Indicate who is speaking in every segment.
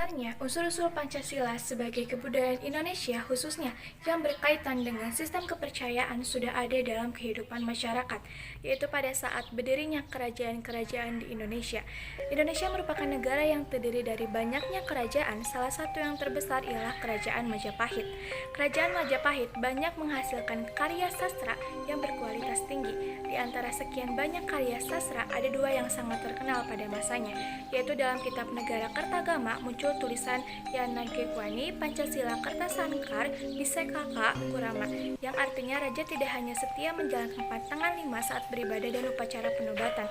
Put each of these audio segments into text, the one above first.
Speaker 1: Sebenarnya, unsur-unsur Pancasila sebagai kebudayaan Indonesia khususnya yang berkaitan dengan sistem kepercayaan sudah ada dalam kehidupan masyarakat, yaitu pada saat berdirinya kerajaan-kerajaan di Indonesia. Indonesia merupakan negara yang terdiri dari banyaknya kerajaan, salah satu yang terbesar ialah Kerajaan Majapahit. Kerajaan Majapahit banyak menghasilkan karya sastra yang berkualitas tinggi. Di antara sekian banyak karya sastra, ada dua yang sangat terkenal pada masanya, yaitu dalam kitab Negara Kertagama muncul tulisan Yanagewani Pancasila Kertasankar Bisekaka Kurama, yang artinya raja tidak hanya setia menjalankan pantangan 5 saat beribadah dan upacara penobatan.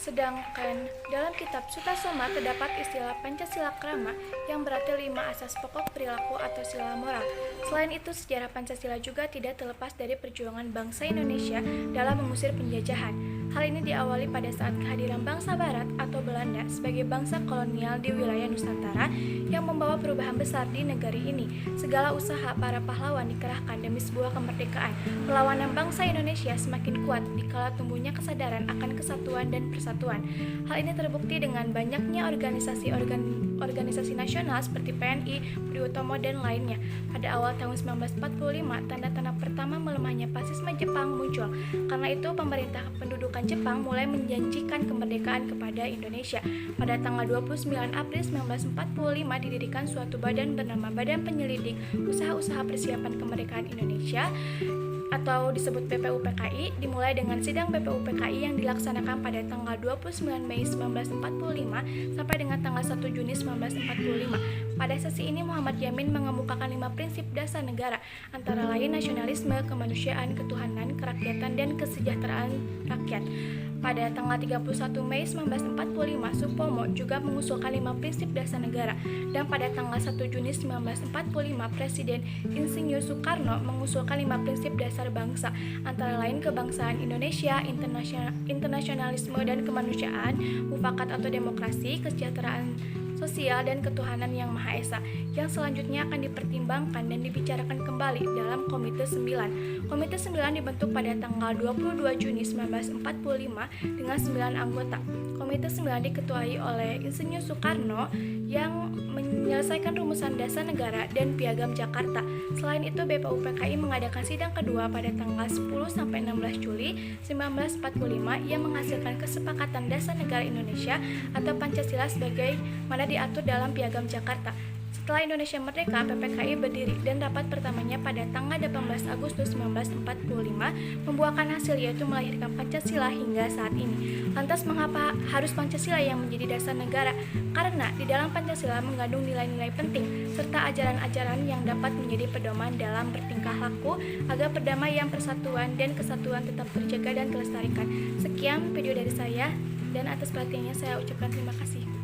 Speaker 1: Sedangkan dalam kitab Sutasoma terdapat istilah Pancasila Krama yang berarti 5 asas pokok perilaku atau sila moral. Selain itu, sejarah Pancasila juga tidak terlepas dari perjuangan bangsa Indonesia dalam mengusir penjajahan. Hal ini diawali pada saat kehadiran bangsa Barat atau Belanda sebagai bangsa kolonial di wilayah Nusantara yang membawa perubahan besar di negeri ini. Segala usaha para pahlawan dikerahkan demi sebuah kemerdekaan. Perlawanan bangsa Indonesia semakin kuat dikala tumbuhnya kesadaran akan kesatuan dan persatuan. Hal ini terbukti dengan banyaknya organisasi nasional seperti PNI, Budi Utomo, dan lainnya. Pada awal tahun 1945, tanda-tanda pertama melemahnya fasisme Jepang muncul. Karena itu, pemerintah pendudukan Jepang mulai menjanjikan kemerdekaan kepada Indonesia. Pada tanggal 29 April 1945 didirikan suatu badan bernama Badan Penyelidik Usaha-Usaha Persiapan Kemerdekaan Indonesia atau disebut BPUPKI, dimulai dengan sidang BPUPKI yang dilaksanakan pada tanggal 29 Mei 1945 sampai dengan tanggal 1 Juni 1945. Pada sesi ini Muhammad Yamin mengemukakan 5 prinsip dasar negara, antara lain nasionalisme, kemanusiaan, ketuhanan, kerakyatan, dan kesejahteraan rakyat. Pada tanggal 31 Mei 1945, Supomo juga mengusulkan 5 prinsip dasar negara, dan pada tanggal 1 Juni 1945, Presiden Insinyur Soekarno mengusulkan 5 prinsip dasar bangsa, antara lain kebangsaan Indonesia, internasionalisme dan kemanusiaan, mufakat atau demokrasi, kesejahteraan sosial, dan ketuhanan yang Maha Esa, yang selanjutnya akan dipertimbangkan dan dibicarakan kembali dalam Komite 9. Komite 9 dibentuk pada tanggal 22 Juni 1945 dengan 9 anggota. Komite 9 diketuai oleh Insinyur Soekarno yang menyelesaikan rumusan dasar negara dan Piagam Jakarta. Selain itu, BPUPKI mengadakan sidang kedua pada tanggal 10-16 Juli 1945 yang menghasilkan kesepakatan dasar negara Indonesia atau Pancasila sebagai mana diatur dalam Piagam Jakarta. Setelah Indonesia merdeka, PPKI berdiri dan rapat pertamanya pada tanggal 18 Agustus 1945 membuahkan hasil, yaitu melahirkan Pancasila hingga saat ini. Lantas mengapa harus Pancasila yang menjadi dasar negara? Karena di dalam Pancasila mengandung nilai-nilai penting serta ajaran-ajaran yang dapat menjadi pedoman dalam bertingkah laku agar perdamaian, persatuan, dan kesatuan tetap terjaga dan terlestarikan. Sekian video dari saya, dan atas perhatiannya saya ucapkan terima kasih.